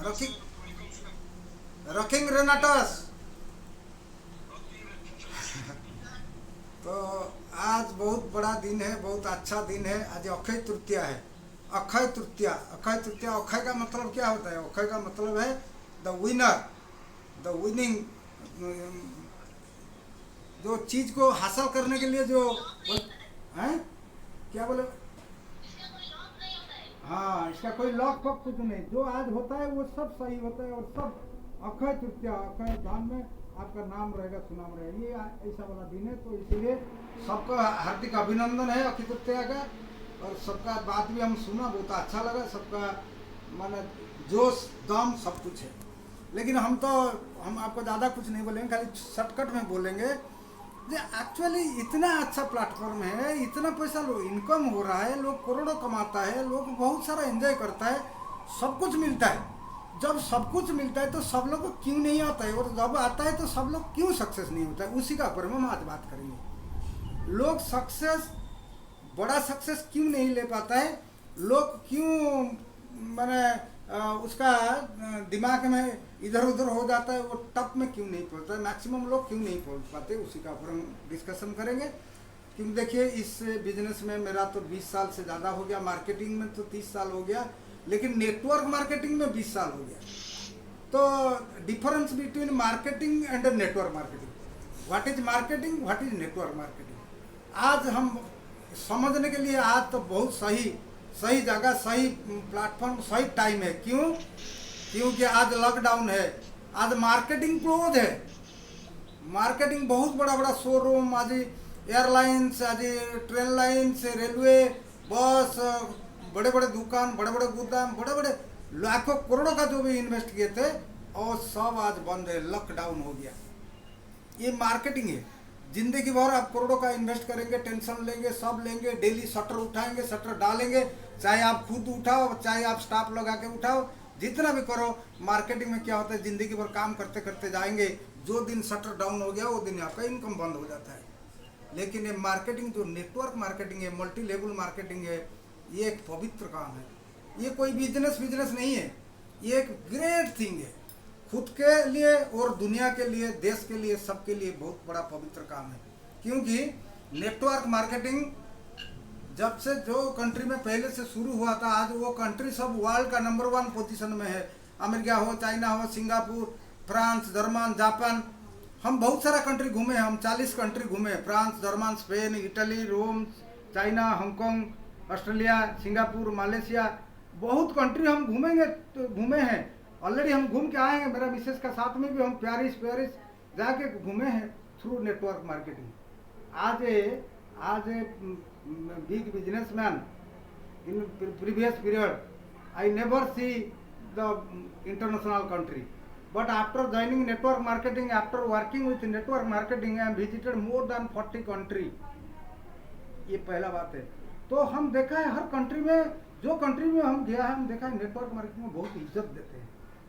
Rocking rocking रेनाटस। तो आज बहुत बड़ा दिन है, बहुत अच्छा दिन है। आज अक्षय तृतीया है। अक्षय तृतीया, अक्षय तृतीया, अक्षय का मतलब क्या होता है? अक्षय का मतलब है द विनर, द विनिंग, जो चीज को हासिल करने के लिए जो है, क्या बोले? हाँ, इसका कोई लॉक फॉक कुछ नहीं। जो आज होता है वो सब सही होता है। और सब अक्षय तृतीया, अक्षय धाम में आपका नाम रहेगा, सुनाम रहेगा। ये ऐसा वाला दिन है, तो इसीलिए सबका हार्दिक अभिनंदन है अक्षय तृतीया का। और सबका बात भी हम सुना, बहुत अच्छा लगा। सबका माने जोश दम सब कुछ है। लेकिन हम आपको ज़्यादा कुछ नहीं बोलेंगे, खाली शॉर्टकट में बोलेंगे। ये एक्चुअली इतना अच्छा प्लेटफॉर्म है, इतना पैसा लोग इनकम हो रहा है, लोग करोड़ों कमाता है, लोग बहुत सारा एंजॉय करता है, सब कुछ मिलता है। जब सब कुछ मिलता है तो सब लोग को क्यों नहीं आता है? और जब आता है तो सब लोग क्यों सक्सेस नहीं होता है? उसी का ऊपर में हम आज बात करेंगे। लोग सक्सेस, बड़ा सक्सेस क्यों नहीं ले पाता है? लोग क्यों मैंने उसका दिमाग में इधर उधर हो जाता है, वो टप में क्यों नहीं पहुंचता है? मैक्सिमम लोग क्यों नहीं पहुंच पाते? उसी का ऊपर हम डिस्कशन करेंगे। क्योंकि देखिए, इस बिजनेस में मेरा तो 20 साल से ज़्यादा हो गया, मार्केटिंग में तो 30 साल हो गया, लेकिन नेटवर्क मार्केटिंग में 20 साल हो गया। तो difference between marketing and network marketing, what is marketing, what is network marketing, आज हम समझने के लिए आज तो बहुत सही सही जगह, सही प्लेटफॉर्म, सही टाइम है। क्यों? क्योंकि आज लॉकडाउन है, आज मार्केटिंग क्लोज है। मार्केटिंग बहुत बड़ा बड़ा शोरूम, आज एयरलाइंस, आज ट्रेन लाइन्स, रेलवे, बस, बड़े बड़े दुकान, बड़े बड़े गोदाम, बड़े बड़े लाखों करोड़ों का जो भी इन्वेस्ट किए थे, और सब आज बंद है, लॉकडाउन हो गया। ये मार्केटिंग है। जिंदगी भर आप करोड़ों का इन्वेस्ट करेंगे, टेंशन लेंगे, सब लेंगे, डेली शटर उठाएंगे, शटर डालेंगे, चाहे आप खुद उठाओ, चाहे आप स्टाफ लगा के उठाओ, जितना भी करो। मार्केटिंग में क्या होता है? जिंदगी भर काम करते करते जाएंगे, जो दिन शटर डाउन हो गया वो दिन आपका इनकम बंद हो जाता है। लेकिन ये मार्केटिंग, जो नेटवर्क मार्केटिंग है, मल्टी लेवल मार्केटिंग है, ये एक पवित्र काम है। ये कोई बिजनेस बिजनेस नहीं है, ये एक ग्रेट थिंग है। खुद के लिए और दुनिया के लिए, देश के लिए, सबके लिए बहुत बड़ा पवित्र काम है। क्योंकि नेटवर्क मार्केटिंग जब से जो कंट्री में पहले से शुरू हुआ था, आज वो कंट्री सब वर्ल्ड का नंबर 1 पोजीशन में है। अमेरिका हो, चाइना हो, सिंगापुर, फ्रांस, जर्मन, जापान, हम बहुत सारा कंट्री घूमे हैं। हम 40 कंट्री घूमे, France, German, Spain, Italy, Rome, China, Hong Kong, Australia, Singapore, Malaysia, बहुत कंट्री हम घूमेंगे, तो घूमे हैं। ऑलरेडी हम घूम के आए हैं। मेरा मिसेस का साथ में भी हम पेरिस जाके घूमे हैं थ्रू नेटवर्क मार्केटिंग। आज big businessman in previous period, I never see the international country, but after joining network marketing, after working with network marketing, I am visited more than 40 country. ये पहला बात है। तो हम देखा है हर कंट्री में, जो कंट्री में हम गया है, हम देखा है नेटवर्क मार्केटिंग में बहुत इज्जत देते हैं।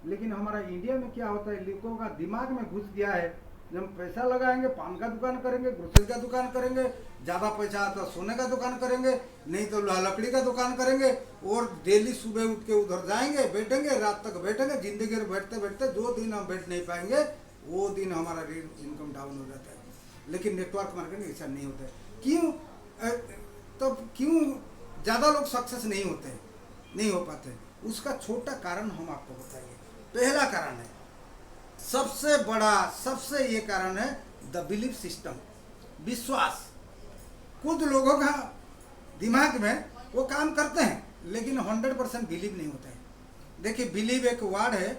लेकिन हमारा इंडिया में क्या होता है? लोगों का दिमाग में घुस गया है, जब हम पैसा लगाएंगे, पान का दुकान करेंगे, ग्रोसरी का दुकान करेंगे, ज़्यादा पैसा आता तो सोने का दुकान करेंगे, नहीं तो लकड़ी का दुकान करेंगे, और डेली सुबह उठ के उधर जाएंगे, बैठेंगे, रात तक बैठेंगे। जिंदगी में बैठते बैठते जो दिन हम बैठ नहीं पाएंगे, वो दिन हमारा इनकम डाउन हो जाता है। लेकिन नेटवर्क मार्केटिंग ऐसा नहीं होता है। क्यों? तो क्यों ज़्यादा लोग सक्सेस नहीं होते हैं, नहीं हो पाते? उसका छोटा कारण हम आपको बताएंगे। पहला कारण है, सबसे बड़ा, सबसे ये कारण है द बिलीफ सिस्टम, विश्वास। कुछ लोगों का दिमाग में वो काम करते हैं, लेकिन 100% बिलीव नहीं होता है। देखिए, बिलीव एक वर्ड है।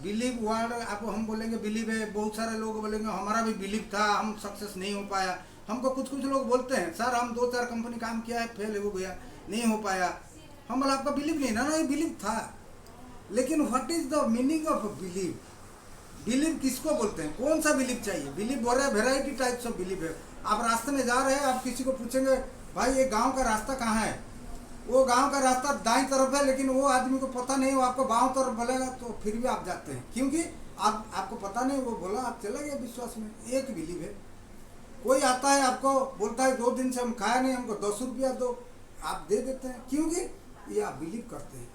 बिलीव वर्ड आपको हम बोलेंगे बिलीव है, बहुत सारे लोग बोलेंगे हमारा भी बिलीव था, हम सक्सेस नहीं हो पाया। हमको कुछ लोग बोलते हैं, सर हम 2-4 कंपनी काम किया है, फेल हो गया, नहीं हो पाया। हम बोला आपका बिलीव नहीं ना? ये बिलीव था। लेकिन what is the meaning of believe? Believe किसको बोलते हैं? कौन सा बिलीव चाहिए? बिलीव बोल रहा है, वेराइटी टाइप्स ऑफ बिलीव है। आप रास्ते में जा रहे हैं, आप किसी को पूछेंगे भाई ये गांव का रास्ता कहाँ है? वो गांव का रास्ता दाईं तरफ है, लेकिन वो आदमी को पता नहीं, वो आपको बाएं तरफ बोलेगा, तो फिर भी आप जाते हैं। क्योंकि आपको पता नहीं, वो बोला, आप चले गए विश्वास में। एक बिलीव है। कोई आता है आपको बोलता है 2 दिन से हम खाया नहीं, हमको 10 रुपया दो, आप दे देते हैं। क्योंकि ये आप बिलीव करते हैं।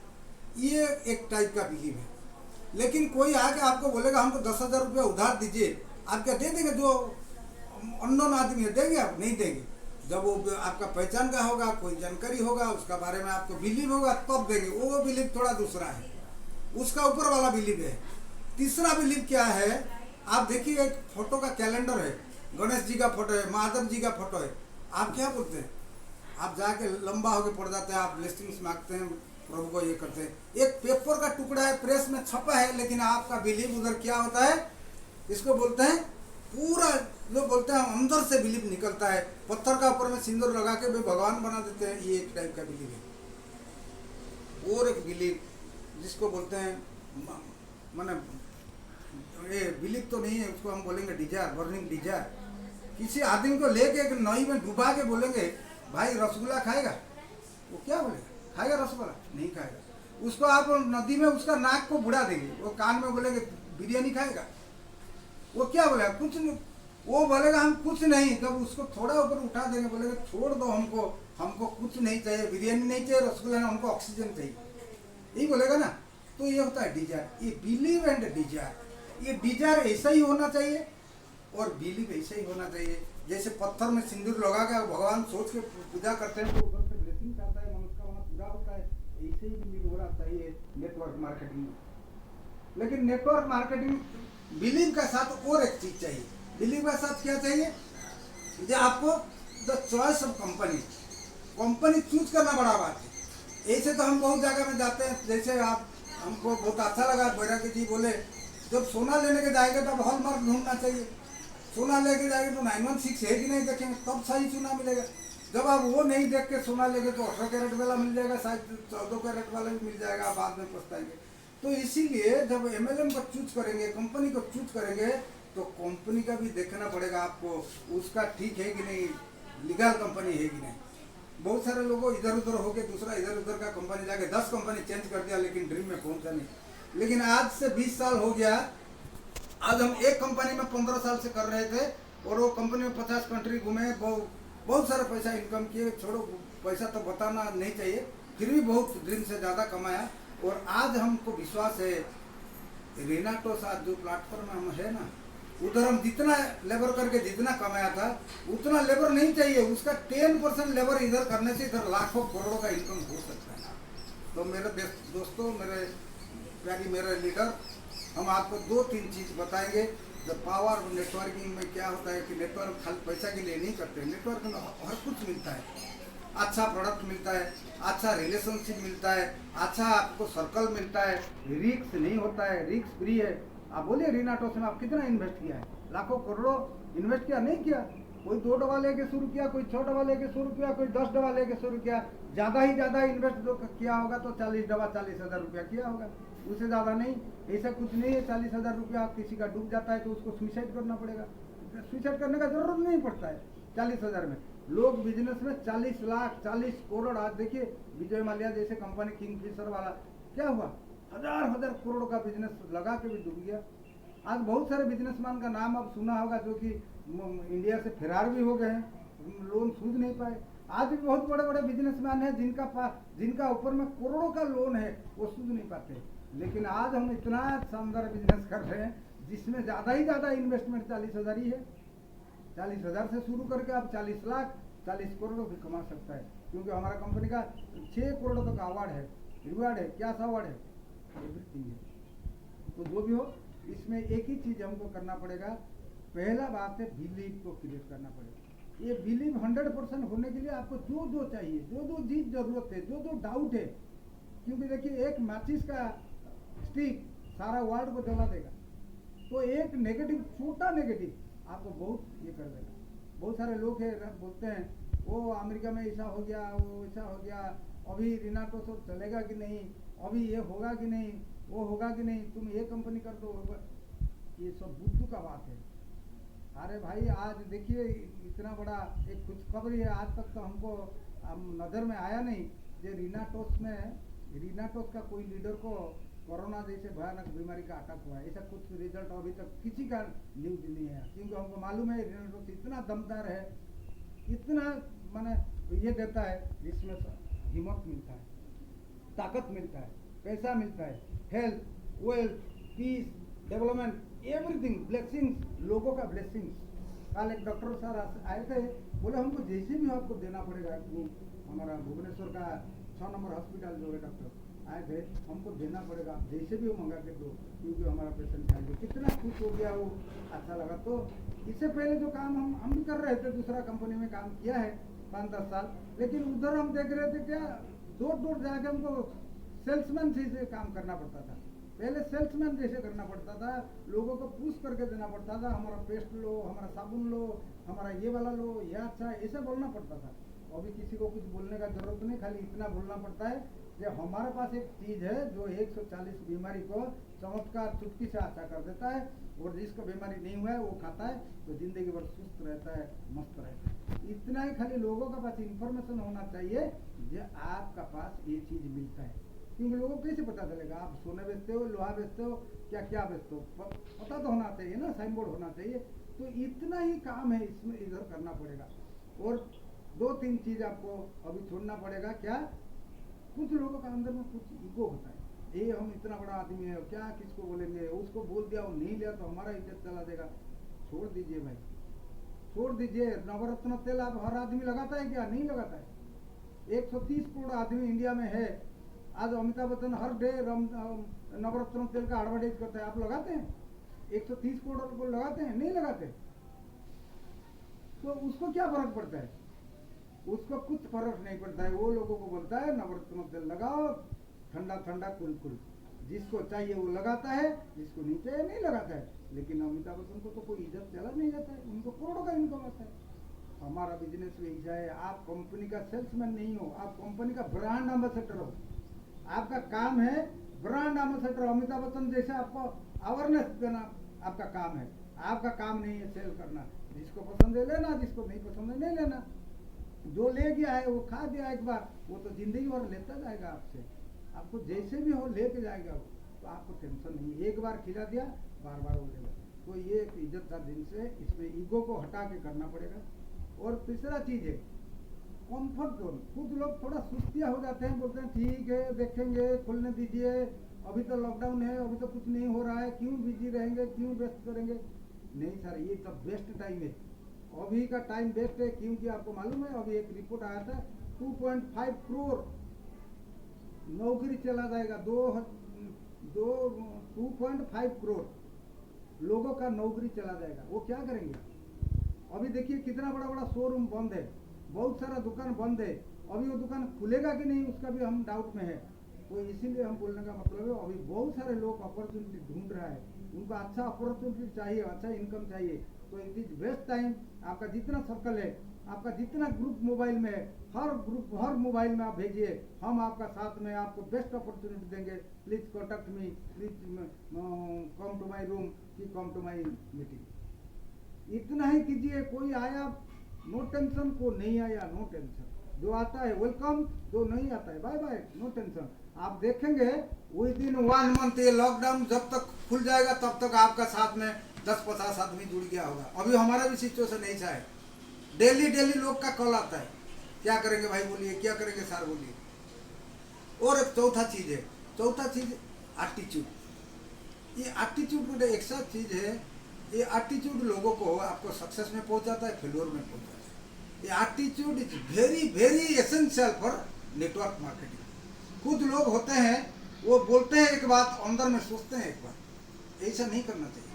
ये एक टाइप का बिलीव है। लेकिन कोई आके आपको बोलेगा हमको 10,000 रुपया उधार दीजिए, आप क्या दे देंगे? जो अननोन आदमी है देंगे? आप नहीं देंगे। जब वो आपका पहचान का होगा, कोई जानकारी होगा, उसका बारे में आपको बिलीव होगा, तब देंगे। वो बिलीव थोड़ा दूसरा है, उसका ऊपर वाला बिलीव है। तीसरा बिलीव क्या है? आप देखिए, एक फोटो का कैलेंडर है, गणेश जी का फोटो है, महादेव जी का फोटो है, आप क्या बोलते हैं? आप जाके लंबा होके पड़ जाते हैं, आप ब्लेसिंग्स मांगते हैं, प्रभु को ये करते हैं। एक पेपर का टुकड़ा है, प्रेस में छपा है, लेकिन आपका बिलीव उधर क्या होता है? इसको बोलते हैं पूरा, जो बोलते हैं अंदर से बिलीव निकलता है। पत्थर का ऊपर में सिंदूर लगा के भी भगवान बना देते हैं, ये एक टाइप का बिलीव है। और एक बिलीव जिसको बोलते हैं माने, ये बिलीव तो नहीं है, उसको हम बोलेंगे डिजायर, बर्निंग डिजायर। किसी आदमी को लेके एक नई में डुबा के बोलेंगे भाई रसगुल्ला खाएगा, वो क्या बोलेगा? खाएगा रसगुल्ला? नहीं खाएगा। उसको आप नदी में उसका नाक को बुड़ा देंगे, वो कान में बोलेंगे बिरयानी खाएगा, वो क्या बोलेगा? कुछ नहीं। वो बोलेगा हम कुछ नहीं। जब उसको थोड़ा ऊपर उठा देंगे, बोलेगा छोड़ दो हमको, हमको कुछ नहीं चाहिए, बिरयानी नहीं चाहिए, रसगुल्ला नहीं, हमको ऑक्सीजन चाहिए, यही बोलेगा ना। तो ये होता है डिजायर, ये बिलीव एंड डिजायर। ये डिजायर ऐसा ही होना चाहिए और बिलीव ऐसा ही होना चाहिए। जैसे पत्थर में सिंदूर लगा के भगवान सोच के पूजा करते हैं तो उधर से ब्लेसिंग आता है, मनोकामना पूरा होता है। ऐसे ही बिलीव होना चाहिए नेटवर्क मार्केटिंग में। लेकिन नेटवर्क मार्केटिंग बिलीव का साथ और एक चीज चाहिए। बिलीव का साथ क्या चाहिए? जो आपको the choice of company choose करना बड़ा बात है। ऐसे तो हम बहुत जगह में जाते हैं, जैसे आप हमको बहुत अच्छा लगा बैरागी जी बोले जब सोना लेने के जाएंगे तब हॉलमार्क ढूंढना चाहिए। सोना लेके जाएंगे तो 916 है कि नहीं देखेंगे, तब सही सोना मिलेगा। जब आप वो नहीं देख के सोना लेंगे तो 18 कैरेट वाला मिल जाएगा, शायद 14 कैरेट वाला भी मिल जाएगा, बाद में पछताएंगे। तो इसीलिए जब एमएलएम को चूज करेंगे, कंपनी को चूज करेंगे, तो कंपनी का भी देखना पड़ेगा आपको, उसका ठीक है कि नहीं, लीगल कंपनी है कि नहीं। बहुत सारे लोगों इधर उधर होके दूसरा इधर उधर का कंपनी जाके 10 कंपनी चेंज कर दिया, लेकिन ड्रीम में पहुंचा नहीं। लेकिन आज से 20 साल हो गया, आज हम एक कंपनी में 15 साल से कर रहे थे और वो कंपनी में 50 कंट्री घूमे, बहुत सारा पैसा इनकम किए। छोड़ो पैसा तो बताना नहीं चाहिए, फिर भी बहुत ड्रीम से ज़्यादा कमाया। और आज हमको विश्वास है रेनाटो साथ जो प्लेटफॉर्म में हम है ना, उधर हम जितना लेबर करके जितना कमाया था उतना लेबर नहीं चाहिए, उसका 10% लेबर इधर करने से इधर लाखों करोड़ों का इनकम हो सकता है। तो मेरे दोस्तों, मेरे प्यारी, मेरे लीडर, हम आपको 2-3 चीज़ बताएंगे। द पावर नेटवर्किंग में क्या होता है कि नेटवर्क खाली पैसा के लिए नहीं करते, नेटवर्क में हर कुछ मिलता है। अच्छा प्रोडक्ट मिलता है, अच्छा रिलेशनशिप मिलता है, अच्छा आपको सर्कल मिलता है, रिस्क नहीं होता है, रिस्क फ्री है। आप बोलिए रेनाटोस में आप कितना इन्वेस्ट किया है? लाखों करोड़ों इन्वेस्ट किया? नहीं किया। कोई 2 डबा लेके शुरू किया, कोई 6 डबा लेके शुरू किया, कोई 10 डबा लेके शुरू किया। ज़्यादा ही ज़्यादा इन्वेस्ट जो किया होगा तो 40 डबा 40,000 रुपया किया होगा, उससे ज़्यादा नहीं। ऐसा कुछ नहीं है 40,000 रुपया किसी का डूब जाता है तो उसको सुसाइड करना पड़ेगा। सुसाइड करने का जरूरत नहीं पड़ता है 40,000 में। लोग बिजनेस में 40 लाख 40 करोड़, आज देखिए विजय माल्या जैसे कंपनी किंगफिशर वाला क्या हुआ, हजार करोड़ का बिजनेस लगा के भी डूब गया। आज बहुत सारे बिजनेसमैन का नाम आप सुना होगा जो कि इंडिया से फरार भी हो गए हैं, लोन सूझ नहीं पाए। आज भी बहुत बड़े बड़े बिजनेसमैन हैं जिनका ऊपर में करोड़ों का लोन है, वो सूझ नहीं पाते। लेकिन आज हम इतना शानदार बिजनेस कर रहे हैं जिसमें ज़्यादा ही ज़्यादा इन्वेस्टमेंट 40,000 ही है। 40,000 से शुरू करके आप 40 लाख 40 करोड़ भी कमा सकता है, क्योंकि हमारा कंपनी का 6 करोड़ तक अवार्ड है, रिवार्ड है। क्या सा अवार्ड है? एवरीथिंग है। तो जो भी हो, इसमें एक ही चीज़ हमको करना पड़ेगा। पहला बात है बिलीव को क्रिएट करना पड़ेगा। ये बिलीव 100% होने के लिए आपको जो जो चाहिए, जो जो चीज़ जरूरत है, जो जो डाउट है, क्योंकि देखिए एक माचिस का स्टिक सारा वर्ल्ड को जला देगा, तो एक नेगेटिव, छोटा नेगेटिव आपको बहुत ये कर देगा। बहुत सारे लोग हैं बोलते हैं वो अमेरिका में ऐसा हो गया, वो ऐसा हो गया, अभी रेनाटो सब चलेगा कि नहीं, अभी ये होगा कि नहीं, वो होगा कि नहीं, तुम ये कंपनी कर दो। ये सब बुद्धू का बात है। अरे भाई आज देखिए इतना बड़ा एक खुशखबरी है, आज तक तो हमको नज़र में आया नहीं कि रेनाटोस का कोई लीडर को कोरोना जैसे भयानक बीमारी का अटैक हुआ है। ऐसा कुछ रिजल्ट अभी तक किसी का न्यूज नहीं है, क्योंकि हमको मालूम है रेनाटोस इतना दमदार है, इतना माने ये देता है जिसमें हिम्मत मिलता है, ताकत मिलता है, पैसा मिलता है, health, wealth, peace, development, everything, blessings, लोगों का ब्लेसिंग्स। कल एक डॉक्टर सर आए थे, बोले हमको जैसे भी आपको देना पड़ेगा। वो हमारा भुवनेश्वर का 6 नंबर हॉस्पिटल जो है डॉक्टर आए थे, हमको देना पड़ेगा, जैसे भी वो मंगा के दो, क्योंकि हमारा पेशेंट चाहिए। कितना खुश हो गया वो, अच्छा लगा। तो इससे पहले जो काम हम भी कर रहे थे, दूसरा कंपनी में काम किया है 5-10 साल, लेकिन उधर हम देख रहे थे क्या दूर दूर जाके हमको सेल्समैन से काम करना पड़ता था। पहले सेल्समैन जैसे करना पड़ता था, लोगों को पुश करके देना पड़ता था, हमारा पेस्ट लो, हमारा साबुन लो, हमारा ये वाला लो, ये अच्छा, ऐसे बोलना पड़ता था। अभी किसी को कुछ बोलने का जरूरत नहीं, खाली इतना बोलना पड़ता है कि हमारे पास एक चीज़ है जो 140 बीमारी को चमत्कार चुटकी से अच्छा कर देता है, और जिसको बीमारी नहीं हुआ है वो खाता है तो जिंदगी भर सुस्त रहता है, मस्त रहता है। इतना ही खाली लोगों के पास इंफॉर्मेशन होना चाहिए जो आपका पास ये चीज़ मिलता है। क्योंकि लोगों को कैसे पता चलेगा आप सोने बेचते हो, लोहा बेचते हो, क्या क्या बेचते हो, पता तो होना चाहिए ना, साइन बोर्ड होना चाहिए। तो इतना ही काम है, इसमें इधर करना पड़ेगा। और 2-3 चीज़ आपको अभी छोड़ना पड़ेगा। क्या, कुछ लोगों का अंदर में कुछ ईगो होता है, ये हम इतना बड़ा आदमी है, क्या किसको बोलेंगे, उसको बोल दिया, वो नहीं लिया तो हमारा इज्जत चला देगा। छोड़ दीजिए भाई, छोड़ दीजिए। नवरत्न तेल आप हर आदमी लगाता है क्या? नहीं लगाता है। 130 करोड़ आदमी इंडिया में है। आज अमिताभ बच्चन हर डे नवरत्न तेल का एडवर्टाइज करता है, आप लगाते हैं? 130 करोड़ को लगाते हैं? नहीं लगाते। तो उसको क्या फर्क पड़ता है? उसको कुछ फर्क नहीं पड़ता है। वो लोगों को बोलता है नवरत्न तेल लगाओ, ठंडा ठंडा कुल, जिसको चाहिए वो लगाता है, जिसको नहीं चाहिए नहीं लगाता है। लेकिन अमिताभ बच्चन को तो कोई इज्जत चला नहीं जाता है, उनको करोड़ों का इनकम आता है। हमारा बिजनेस भी ऐसा है, आप कंपनी का सेल्समैन नहीं हो, आप कंपनी का ब्रांड एम्बेसडर हो। आपका काम है ब्रांड एम्बेसडर। अमिताभ बच्चन जैसे आपको अवेयरनेस देना आपका काम है, आपका काम नहीं है सेल करना। जिसको पसंद है लेना, जिसको नहीं पसंद है नहीं लेना। जो ले गया है वो खा दिया एक बार, वो तो जिंदगी भर लेता जाएगा आपसे। आपको जैसे भी हो लेके जाएगा वो, तो आपको टेंशन नहीं। एक बार खिला दिया, बार बार वो लेगा। तो ये एक इज्जत का दिन से इसमें ईगो को हटा के करना पड़ेगा। और तीसरा चीज है कंफर्ट जोन। खुद लोग थोड़ा सुस्तिया हो जाते हैं, बोलते हैं ठीक है देखेंगे, खुलने दीजिए, अभी तो लॉकडाउन है, अभी तो कुछ नहीं हो रहा है, क्यों बिजी रहेंगे, क्यों व्यस्त करेंगे। नहीं सर, ये तो बेस्ट टाइम है, अभी का टाइम बेस्ट है। क्योंकि आपको मालूम है अभी एक रिपोर्ट आया था 2.5 करोड़ नौकरी चला जाएगा। 2.5 करोड़ लोगों का नौकरी चला जाएगा। वो क्या करेंगे? अभी देखिए कितना बड़ा बड़ा शोरूम बंद है, बहुत सारा दुकान बंद है। अभी वो दुकान खुलेगा कि नहीं उसका भी हम डाउट में है। तो इसीलिए हम बोलने का मतलब है अभी बहुत सारे लोग अपॉर्चुनिटी ढूंढ रहा है, उनको अच्छा अपॉर्चुनिटी चाहिए, अच्छा इनकम चाहिए। तो इट इज बेस्ट टाइम। आपका जितना सर्कल है, आपका जितना ग्रुप मोबाइल में है, हर ग्रुप हर मोबाइल में आप भेजिए, हम आपका साथ में आपको बेस्ट अपॉर्चुनिटी देंगे। Please contact me, please come to my room, की कम टू माई मीटिंग। इतना ही कीजिए। कोई आया नो टेंशन, को नहीं आया नो टेंशन। जो आता है वेलकम, जो नहीं आता है बाय बाय, नो टेंशन। आप देखेंगे विद इन 1 मंथ ये लॉकडाउन जब तक खुल जाएगा तब तक आपका साथ में 10-50 आदमी जुड़ गया होगा। अभी हमारा भी सिचुएशन ऐसा है, डेली लोग का कॉल आता है, क्या करेंगे भाई बोलिए, क्या करेंगे सर बोलिए। और एक चौथा चीज एटीट्यूड। ये एटीट्यूड ऐसा चीज है, ये एटीट्यूड लोगों को आपको सक्सेस में पहुंचाता है, फेल्योर में पहुंचाता है। ये attitude is very very essential for network marketing. खुद लोग होते हैं वो बोलते हैं एक बात, अंदर में सोचते हैं एक बात। ऐसा नहीं करना चाहिए।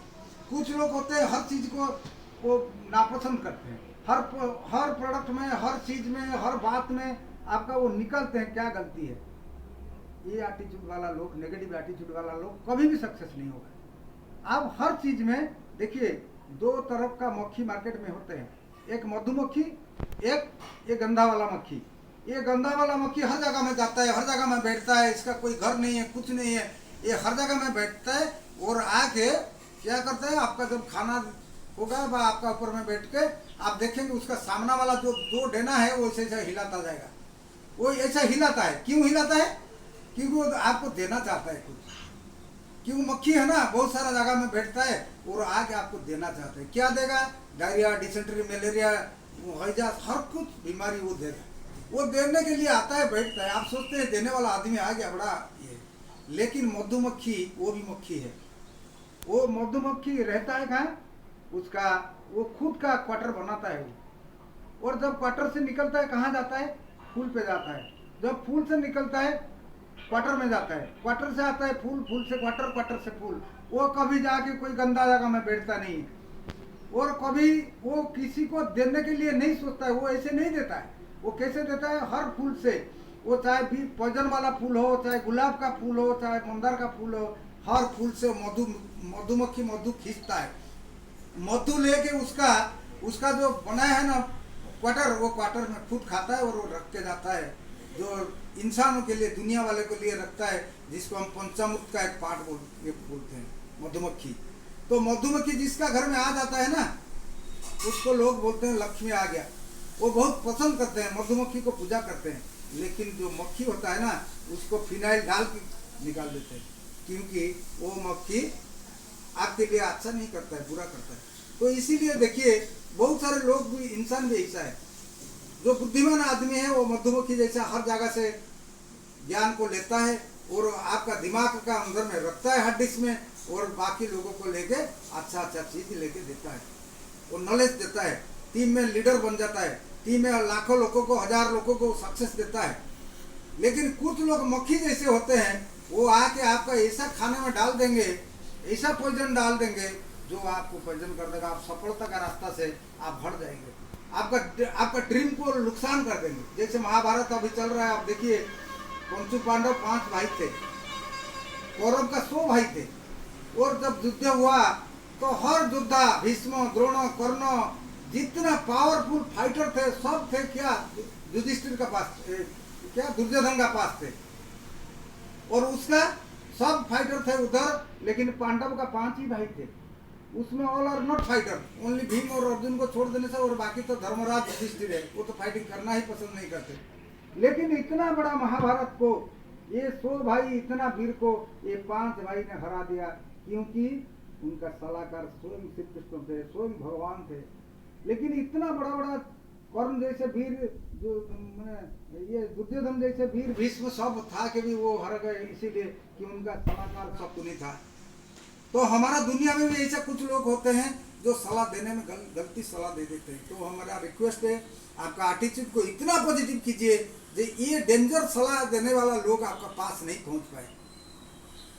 कुछ लोग होते हैं हर चीज को वो नापसंद करते हैं, हर प्रोडक्ट में, हर चीज में, हर बात में आपका वो निकलते हैं क्या गलती है। ये एटीट्यूड वाला लोग, नेगेटिव एटीट्यूड वाला लोग कभी भी सक्सेस नहीं होगा। आप हर चीज में देखिए 2 तरफ का मक्खी मार्केट में होते हैं, एक मधुमक्खी, एक ये गंदा वाला मक्खी। ये गंदा वाला मक्खी हर जगह में जाता है, हर जगह में बैठता है, इसका कोई घर नहीं है, कुछ नहीं है, ये हर जगह में बैठता है और आके क्या करता है, आपका जब खाना होगा आपका ऊपर में बैठ के आप देखेंगे उसका सामना वाला जो डेना है वो ऐसे हिलाता जाएगा। वो ऐसा हिलाता है, क्यों हिलाता है? क्योंकि वो आपको देना चाहता है कुछ। क्यों? मक्खी है ना, बहुत सारा जगह में बैठता है और आके आपको देना चाहता है। क्या देगा? डायरिया, डिसेंट्री, मलेरिया, हैजा, हर कुछ बीमारी वो देगा। वो देने के लिए आता है, बैठता है। आप सोचते हैं देने वाला आदमी आ गया बड़ा ये, लेकिन मधुमक्खी वो भी मक्खी है, वो मधुमक्खी रहता है कहाँ, उसका वो खुद का क्वार्टर बनाता है वो। और जब क्वार्टर से निकलता है कहाँ जाता है, फूल पे जाता है। जब फूल से निकलता है क्वार्टर में जाता है, क्वार्टर से आता है फूल, फूल से क्वार्टर, क्वार्टर से फूल। वो कभी जाके कोई गंदा जगह में बैठता नहीं, और कभी वो किसी को देने के लिए नहीं सोचता है, वो ऐसे नहीं देता है। वो कैसे देता है, हर फूल से, वो चाहे भी पॉइजन वाला फूल हो, चाहे गुलाब का फूल हो, चाहे मंदार का फूल हो, हर फूल से मधुमक्खी मधु खींचता है। मधु लेके उसका उसका जो बनाया है ना क्वार्टर, वो क्वार्टर में खुद खाता है और वो रख के जाता है, जो इंसानों के लिए, दुनिया वाले के लिए रखता है, जिसको हम पंचामृत का एक पार्ट बोलते हैं, मधुमक्खी। तो मधुमक्खी जिसका घर में आ जाता है ना, उसको लोग बोलते हैं लक्ष्मी आ गया। वो बहुत पसंद करते हैं, मधुमक्खी को पूजा करते हैं। लेकिन जो मक्खी होता है ना, उसको फिनाइल डाल के निकाल देते हैं, क्योंकि वो मक्खी आपके लिए अच्छा नहीं करता है, बुरा करता है। तो इसीलिए देखिए, बहुत सारे लोग भी, इंसान भी ऐसा है, जो बुद्धिमान आदमी है वो मधुमक्खी जैसा हर जगह से ज्ञान को लेता है और आपका दिमाग का अंदर में रखता है, हार्ड डिस्क में, और बाकी लोगों को लेके अच्छा अच्छा चीज लेके देता है, वो नॉलेज देता है, टीम में लीडर बन जाता है, टीम में लाखों लोगों को, हजार लोगों को सक्सेस देता है। लेकिन कुछ लोग मक्खी जैसे होते हैं, वो आके आपका ऐसा खाने में डाल देंगे, ऐसा पॉइजन डाल देंगे, जो आपको पॉइजन कर देगा। आप सफलता का रास्ता से आप भर जाएंगे, आपका ड्रीम को नुकसान कर देंगे। जैसे महाभारत अभी चल रहा है, आप देखिए, पंचु पांडव 5 भाई थे, कौरव का 100 भाई थे, और जब युद्ध हुआ तो हर योद्धा, भीष्म, द्रोण, कर्ण, जितना पावरफुल फाइटर थे, सब थे क्या, युधिष्ठिर का पास, क्या दुर्योधन का पास थे, और उसका सब फाइटर थे उधर। लेकिन पांडव का 5 ही भाई थे, उसमें all are not fighter, only Bhim और अर्जुन को छोड़ देने से, और बाकी तो धर्मराज युधिष्ठिर है, वो तो फाइटिंग करना ही पसंद नहीं करते। लेकिन इतना बड़ा महाभारत को, ये 100 भाई, इतना वीर को ये 5 भाई ने हरा दिया, क्योंकि उनका सलाहकार स्वयं श्री कृष्ण थे, स्वयं भगवान थे। लेकिन इतना बड़ा बड़ा कर्ण जैसे वीर, जो ये दुर्योधन जैसे वीर, भीष्म, सब था कि भी वो हर गए, इसीलिए कि उनका सलाहकार शकुनी था। तो हमारा दुनिया में भी ऐसा कुछ लोग होते हैं जो सलाह देने में गलती सलाह दे देते हैं। तो हमारा रिक्वेस्ट है, आपका एटीट्यूड को इतना पॉजिटिव कीजिए कि ये डेंजर सलाह देने वाला लोग आपका पास नहीं पहुंच पाए।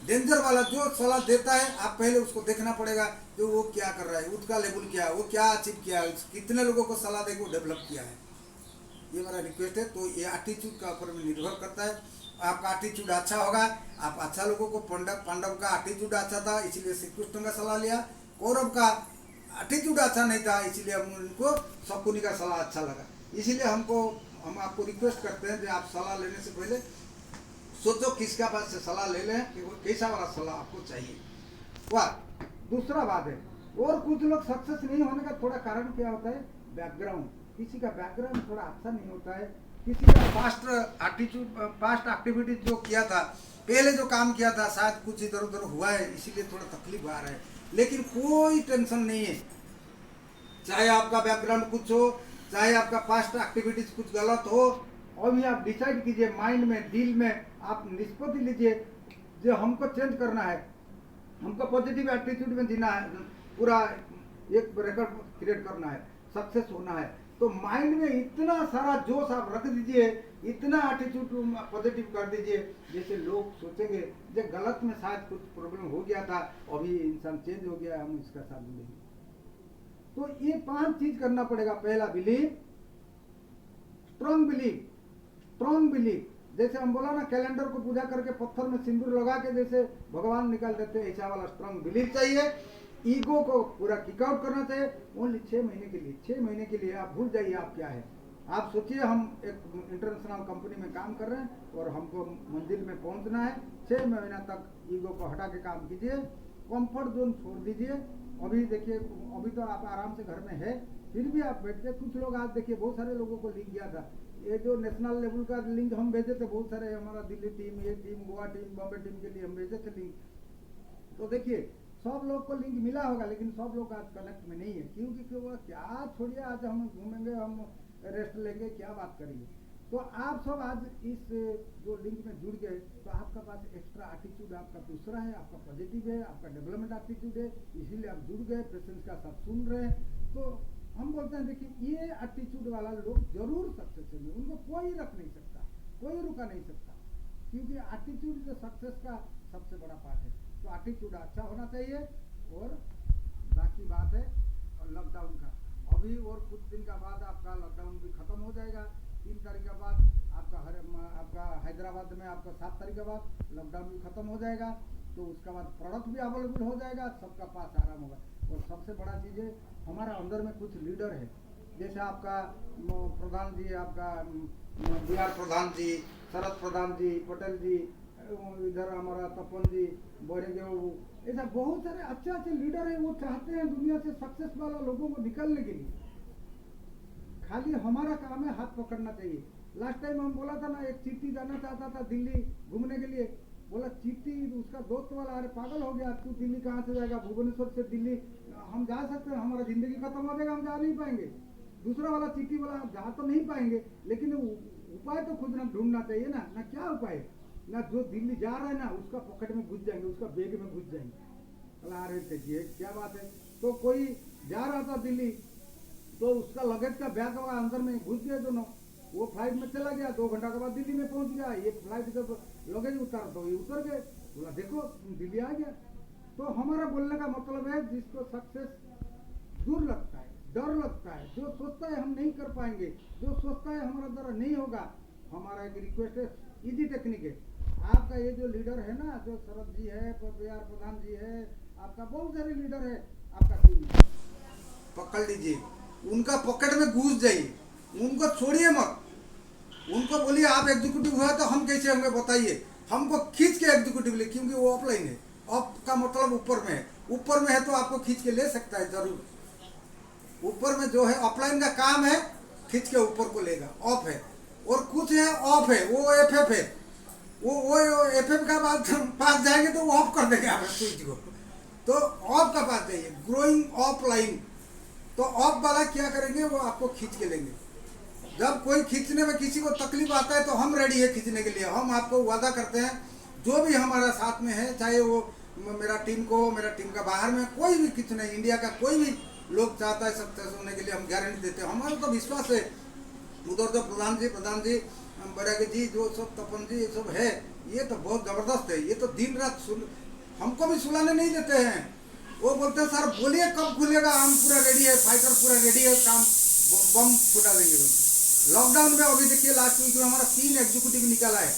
डेंजर वाला जो सलाह देता है, आप पहले उसको देखना पड़ेगा कि वो क्या कर रहा है, उसका लेवल क्या है, वो क्या अचीव किया है, कितने लोगों को सलाह देकर वो डेवलप किया है। ये मेरा रिक्वेस्ट है। तो ये एटीट्यूड का ऊपर में निर्भर करता है। आपका एटीट्यूड अच्छा होगा, आप अच्छा लोगों को, पांडव का एटीट्यूड अच्छा था, इसलिए श्री कृष्ण का सलाह लिया। कौरव का एटीट्यूड अच्छा नहीं था, इसलिए हम उनको शकुनी का सलाह अच्छा लगा। इसलिए हम आपको रिक्वेस्ट करते हैं कि आप सलाह लेने से पहले सोचो किसका पास से सलाह ले लें कि वो कैसा वाला सलाह आपको चाहिए। वाह, दूसरा बात है, और कुछ लोग सक्सेस नहीं होने का थोड़ा कारण क्या होता है, बैकग्राउंड। किसी का बैकग्राउंड थोड़ा अच्छा नहीं होता है, किसी का पास्ट एटीट्यूड, पास्ट एक्टिविटीज जो किया था, पहले जो काम किया था, शायद कुछ इधर उधर हुआ है, इसीलिए थोड़ा तकलीफ आ रहा है। लेकिन कोई टेंशन नहीं है, चाहे आपका बैकग्राउंड कुछ हो, चाहे आपका पास्ट एक्टिविटीज कुछ गलत हो, अभी आप डिसाइड कीजिए, माइंड में, दिल में आप निष्पत्ति लीजिए, जो हमको चेंज करना है, हमको पॉजिटिव एटीट्यूड में जीना है, पूरा एक रिकॉर्ड क्रिएट करना है, सक्सेस होना है। तो माइंड में इतना सारा जोश आप रख दीजिए, इतना एटीट्यूड पॉजिटिव कर दीजिए, जैसे लोग सोचेंगे जो गलत में शायद कुछ प्रॉब्लम हो गया था, अभी इंसान चेंज हो गया, हम इसका साथ मिलेंगे। तो ये 5 चीज करना पड़ेगा। पहला, believe, strong believe, strong believe. जैसे हम बोला ना, कैलेंडर को पूजा करके पत्थर में सिंदूर लगा के जैसे भगवान निकाल देते हैं, ऐसा वाला स्ट्रॉन्ग बिलीव चाहिए। ईगो को पूरा किक आउट करना चाहिए। ओनली 6 महीने के लिए, 6 महीने के लिए आप भूल जाइए आप क्या है। आप सोचिए, हम एक इंटरनेशनल कंपनी में काम कर रहे हैं और हमको मंजिल में पहुंचना है। 6 महीना तक ईगो को हटा के काम कीजिए, कंफर्ट जोन छोड़ दीजिए। अभी देखिए, अभी तो आप आराम से घर में है, फिर भी आप बैठते। कुछ लोग आज देखिए, बहुत सारे लोगों को लिंक गया था, ये जो नेशनल लेवल का लिंक हम भेजे थे, बहुत सारे, हमारा दिल्ली टीम, ये team, Goa team, Bombay team के लिए हम भेजे थे लिंक। तो देखिए, सब लोग को लिंक मिला होगा, लेकिन सब लोग आज कनेक्ट में नहीं है। क्योंकि वो क्या, छोड़िए, आज हम घूमेंगे, हम रेस्ट लेंगे, क्या बात करेंगे। तो आप सब आज इस जो लिंक में जुड़ गए, तो आपका पास एक्स्ट्रा एटीट्यूड आपका दूसरा है, आपका पॉजिटिव है, आपका डेवलपमेंट एटीट्यूड है, इसीलिए आप जुड़ गए, पेशेंस का सब सुन रहे हैं। तो हम बोलते हैं देखिए ये एटीट्यूड वाला लोग जरूर सक्सेस होंगे, उनको कोई रख नहीं सकता, कोई रुका नहीं सकता, क्योंकि एटीट्यूड जो सक्सेस का सबसे बड़ा पार्ट है। तो एटीट्यूड अच्छा होना चाहिए। और बाकी बात है लॉकडाउन का, अभी और कुछ दिन का बाद आपका लॉकडाउन भी खत्म हो जाएगा। 3 तारीख के बाद आपका हैदराबाद में आपका 7 तारीख के बाद लॉकडाउन भी खत्म हो जाएगा। तो उसके बाद प्रोडक्ट भी अवेलेबल हो जाएगा, सबका पास आराम होगा। और सबसे बड़ा चीज़ है हमारा अंदर में कुछ लीडर है, जैसे आपका प्रधान जी, आपका बिहार प्रधान जी, शरद प्रधान जी, पटेल जी, इधर हमारा तपन जी, बोरेगे, ऐसा बहुत सारे अच्छे अच्छे लीडर हैं। वो चाहते हैं दुनिया से सक्सेस वाला लोगों को निकालने के लिए, खाली हमारा काम है हाथ पकड़ना चाहिए। लास्ट टाइम हम बोला था ना, एक चीटी जाना चाहता था दिल्ली घूमने के लिए, बोला चीटी, उसका दोस्त वाला अरे पागल हो गया तू, दिल्ली कहाँ से जाएगा, भुवनेश्वर से दिल्ली हम जा सकते हैं, हमारा जिंदगी खत्म हो जाएगा, हम जा नहीं पाएंगे। दूसरा वाला चीटी वाला जा तो नहीं पाएंगे, लेकिन उपाय तो खुद ना ढूंढना चाहिए ना। ना क्या उपाय, ना जो दिल्ली जा रहा है ना उसका पॉकेट में घुस जाएंगे, उसका बैग में घुस जाएंगे। बोला अरे देखिए क्या बात है। तो कोई जा रहा था दिल्ली, तो उसका लगेज का बैग अंदर में घुस गए दोनों, वो फ्लाइट में चला गया, 2 घंटा के बाद दिल्ली में पहुंच गया। ये फ्लाइट जब लगेज उतार तो ये उतर गए, बोला देखो दिल्ली आ गया। तो हमारा बोलने का मतलब है जिसको सक्सेस दूर लगता है, डर लगता है, जो सोचता है हम नहीं कर पाएंगे, जो सोचता है हमारा द्वारा नहीं होगा, हमारा एक रिक्वेस्ट है, इजी टेक्निक है। आपका ये जो लीडर है ना, जो शरद जी है, बिहार प्रधान जी है, आपका बहुत सारे लीडर है, आपका टीम पकड़ लीजिए, उनका पॉकेट में घुस जाइए, उनको छोड़िए मत, उनको बोलिए आप एग्जीक्यूटिव हुआ तो हम कैसे होंगे बताइए, हमको खींच के एग्जीक्यूटिव ले, क्योंकि वो ऑफलाइन है। ऑफ का मतलब ऊपर में है, ऊपर में है तो आपको खींच के ले सकता है जरूर। ऊपर में जो है ऑफलाइन का काम है, खींच के ऊपर को लेगा। ऑफ है और कुछ है ऑफ है, वो एफएफ है, वो एफएफ का पास जाएंगे तो वो ऑफ कर देंगे आप स्विच को। तो ऑफ का पास जाइए, ग्रोइंग ऑफलाइन। तो ऑफ वाला क्या करेंगे, वो आपको खींच के लेंगे। जब कोई खींचने में किसी को तकलीफ आता है तो हम रेडी है खींचने के लिए। हम आपको वादा करते हैं, जो भी हमारा साथ में है, चाहे वो मेरा टीम को, मेरा टीम का बाहर में कोई भी खींचना है, इंडिया का कोई भी लोग चाहता है सक्सेस होने के लिए, हम गारंटी देते हैं। हमारा तो विश्वास है, उधर तो प्रधान जी, बैरागी जी, जो सब तपन जी, ये सब है, ये तो बहुत जबरदस्त है। ये तो दिन रात हमको भी सुलाने नहीं देते हैं। वो बोलते हैं सर बोलिए कब खुलेगा, हम पूरा रेडी है, फाइटर पूरा रेडी है, काम बम फुटा देंगे बोलते। लॉकडाउन में अभी देखिए लास्ट वीक में हमारा 3 एग्जीक्यूटिव निकाला है।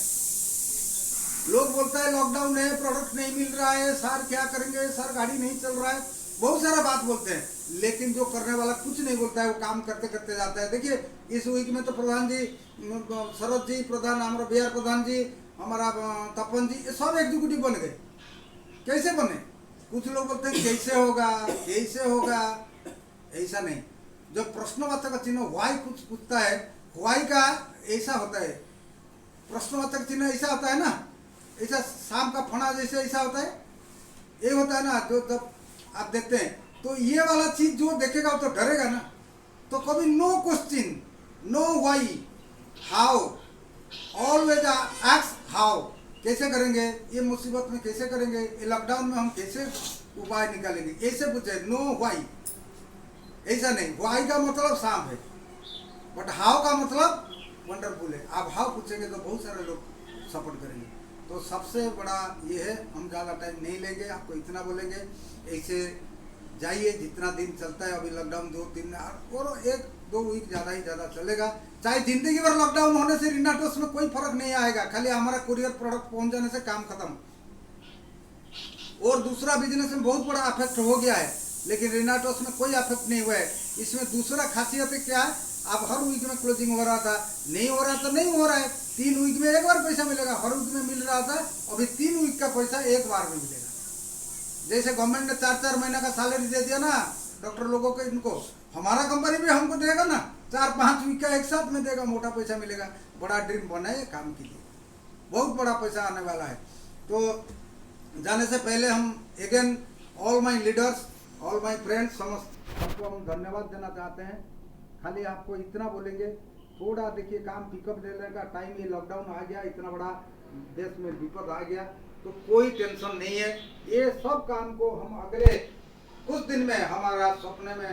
लोग बोलता है लॉकडाउन है, प्रोडक्ट नहीं मिल रहा है, सर क्या करेंगे, सर गाड़ी नहीं चल रहा है, बहुत सारा बात बोलते हैं, लेकिन जो करने वाला कुछ नहीं बोलता है, वो काम करते करते जाता है। देखिए इस वीक में तो प्रधान जी, शरद जी प्रधान, हमारा बिहार प्रधान जी, हमारा तपन जी, सब एग्जीक्यूटिव बन गए। कैसे बने? कुछ लोग बोलते हैं कैसे होगा, कैसे होगा, ऐसा नहीं। जो प्रश्नवाचक का चिन्ह वाई कुछ पूछता है, वाई का ऐसा होता है, प्रश्नवाचक चिन्ह ऐसा होता है ना, ऐसा शाम का फणा जैसे ऐसा होता है, ये होता है ना, जो जब आप देखते हैं तो ये वाला चीज जो देखेगा वो तो डरेगा ना। तो कभी no question, no why, how, always ask how. कैसे करेंगे ये मुसीबत में, कैसे करेंगे ये लॉकडाउन में, हम कैसे उपाय निकालेंगे, ऐसे पूछे, नो वाई। ऐसा नहीं, वाई का मतलब सांप है, बट हाउ का मतलब वंडरफुल है। आप हाउ पूछेंगे तो बहुत सारे लोग सपोर्ट करेंगे। तो सबसे बड़ा ये है, हम ज़्यादा टाइम नहीं लेंगे, आपको इतना बोलेंगे, ऐसे जाइए, जितना दिन चलता है, अभी लॉकडाउन 2-3 और 1-2 वीक ज़्यादा ही ज़्यादा चलेगा। चाहे जिंदगी भर लॉकडाउन होने से रिनाटोस में कोई फर्क नहीं आएगा, खाली हमारा कुरियर प्रोडक्ट पहुंच जाने से काम खत्म। और दूसरा बिजनेस में बहुत बड़ा अफेक्ट हो गया है, लेकिन रिनाटोस में कोई अफेक्ट नहीं हुआ है। इसमें दूसरा खासियत है क्या है, आप हर वीक में क्लोजिंग हो रहा था, नहीं हो रहा तो नहीं हो रहा है, 3 वीक में एक बार पैसा मिलेगा, हर वीक में मिल रहा था, अभी 3 वीक का पैसा एक बार में मिलेगा। जैसे गवर्नमेंट ने 4-4 महीना का सैलरी दे दिया ना डॉक्टर लोगों को, इनको हमारा कंपनी भी हमको देगा ना, 4-5 वीक का एक साथ में देगा, मोटा पैसा मिलेगा। बड़ा ड्रीम बनाए काम के लिए, बहुत बड़ा पैसा आने वाला है। तो जाने से पहले हम again all my leaders, all my friends, सबको हम धन्यवाद देना चाहते हैं। खाली आपको इतना बोलेंगे, थोड़ा देखिए काम पिकअप लेने का टाइम, ये लॉकडाउन आ गया, इतना बड़ा देश में विपद आ गया, तो कोई टेंशन नहीं है। ये सब काम को हम अगले कुछ दिन में, हमारा सपने में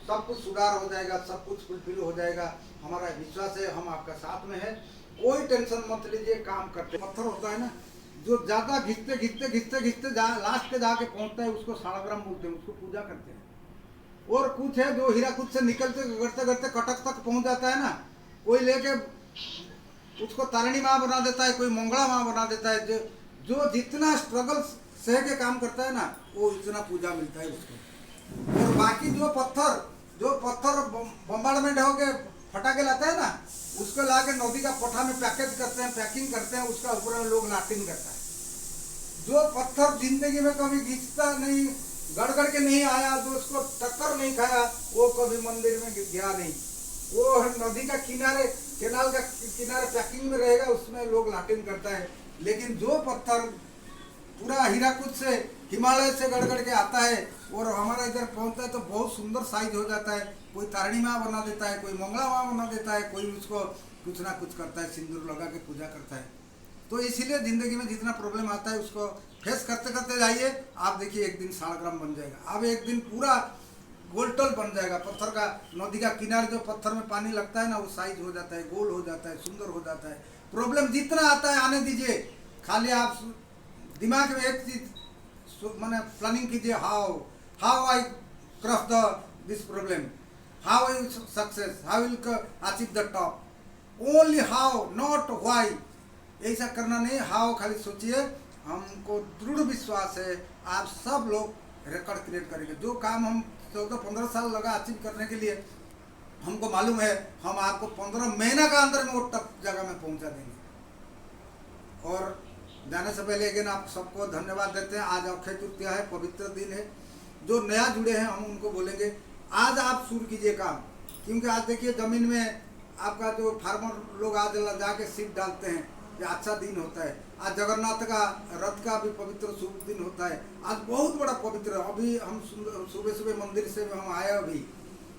सब कुछ सुधार हो जाएगा, सब कुछ फुलफिल हो जाएगा, हमारा विश्वास है, हम आपका साथ में है, कोई टेंशन मत लीजिए। काम करते पत्थर होता है ना, जो ज्यादा घिसते घिसते घिसते घिसते लास्ट पे जाके पहुंचता है, उसको सालग्राम बोलते हैं, उसको पूजा करते हैं। और कुछ है जो हीराकुद से निकलते करते करते कटक तक पहुंच जाता है ना, कोई लेके उसको तारिणी माँ बना देता है, कोई मंगला माँ बना देता है। जो जितना स्ट्रगल सह के काम करता है ना, वो इतना पूजा मिलता है उसको। और बाकी जो पत्थर बम्बार्डमेंट हो के फटा के लाते हैं ना, उसको ला के नदी का पट्टा में पैकेज करते हैं, पैकिंग करते हैं, उसका ऊपर लोग लाटिंग करता है। जो पत्थर जिंदगी में कभी घिसता नहीं, गड़गड़ के नहीं आया, जो उसको टक्कर नहीं खाया, वो कभी मंदिर में गया नहीं। वो नदी का किनारे, केनाल का किनारे पैकिंग में रहेगा, उसमें लोग लाटिंग करता है। लेकिन जो पत्थर पूरा हीराकुद से, हिमालय से गड़गड़ के आता है और हमारा इधर पहुंचता है, तो बहुत सुंदर साइज हो जाता है। कोई तारिणी माँ बना देता है, कोई मंगला माँ बना देता है, कोई उसको कुछ ना कुछ करता है, सिंदूर लगा के पूजा करता है। तो इसीलिए जिंदगी में जितना प्रॉब्लम आता है उसको फेस करते करते जाइए, आप देखिए एक दिन सालग्राम बन जाएगा। अब एक दिन पूरा गोलटल बन जाएगा। पत्थर का, नदी का किनारे जो पत्थर में पानी लगता है ना, वो साइज हो जाता है, गोल हो जाता है, सुंदर हो जाता है। प्रॉब्लम जितना आता है आने दीजिए, खाली आप दिमाग में एक चीज मैंने प्लानिंग कीजिए, how I cross the this problem, how I success, how will achieve the top, only how, not why. ऐसा करना नहीं, हाउ खाली सोचिए। हमको दृढ़ विश्वास है आप सब लोग रिकॉर्ड क्रिएट करेंगे। जो काम हम 14-15 साल लगा अचीव करने के लिए, हमको मालूम है हम आपको 15 महीना का अंदर में वो टप जगह में पहुंचा देंगे। और जाने से पहले अगेन आप सबको धन्यवाद देते हैं। आज अक्षय तृतीया है, पवित्र दिन है। जो नया जुड़े हैं हम उनको बोलेंगे आज आप शुरू कीजिए काम, क्योंकि आज देखिए जमीन में आपका जो फार्मर लोग आज जाके सीड डालते हैं, ये अच्छा दिन होता है। आज जगन्नाथ का रथ का भी पवित्र शुभ दिन होता है। आज बहुत बड़ा पवित्र, अभी हम सुबह सुबह मंदिर से हम आए अभी,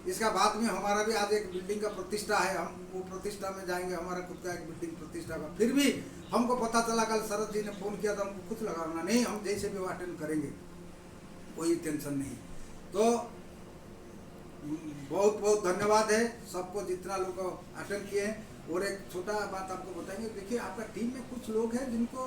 इसका बाद में हमारा भी आज एक बिल्डिंग का प्रतिष्ठा है, हम वो प्रतिष्ठा में जाएंगे, हमारा खुद का एक बिल्डिंग प्रतिष्ठा का। फिर भी हमको पता चला, कल शरद जी ने फोन किया था, हमको कुछ लगाना नहीं, हम जैसे भी वो अटेंड करेंगे, कोई टेंशन नहीं। तो बहुत बहुत धन्यवाद है सबको जितना लोग अटेंड किए हैं। और एक छोटा बात आपको बताएंगे, देखिए आपका टीम में कुछ लोग हैं जिनको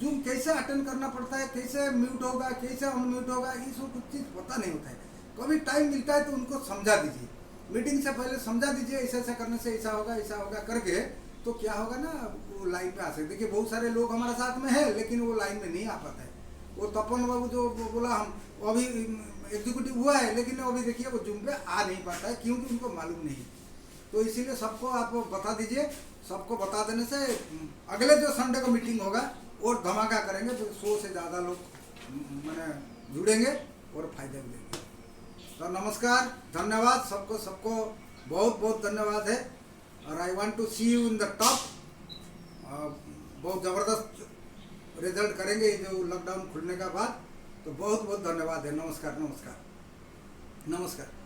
जूम कैसे अटेंड करना पड़ता है, कैसे म्यूट होगा, कैसे अनम्यूट होगा, ये सब कुछ चीज़ पता नहीं होता है। कभी टाइम मिलता है तो उनको समझा दीजिए, मीटिंग से पहले समझा दीजिए, ऐसा ऐसा करने से ऐसा होगा करके, तो क्या होगा ना, वो लाइन पे आ सकते। देखिए बहुत सारे लोग हमारे साथ में है, लेकिन वो लाइन में नहीं आ पाता है। वो तपन बाबू जो बोला, हम अभी एग्जीक्यूटिव हुआ है, लेकिन अभी देखिए वो जूम पे आ नहीं पाता है, क्योंकि उनको मालूम नहीं। तो इसीलिए सबको आप बता दीजिए। सबको बता देने से अगले जो संडे को मीटिंग होगा और धमाका करेंगे, तो 100 से ज़्यादा लोग मैंने जुड़ेंगे और फायदा मिलेंगे। तो नमस्कार, धन्यवाद सबको, बहुत बहुत धन्यवाद है। और I want to see you in the top. बहुत ज़बरदस्त रिजल्ट करेंगे जो लॉकडाउन खुलने का बाद। तो बहुत बहुत धन्यवाद है। नमस्कार नमस्कार नमस्कार।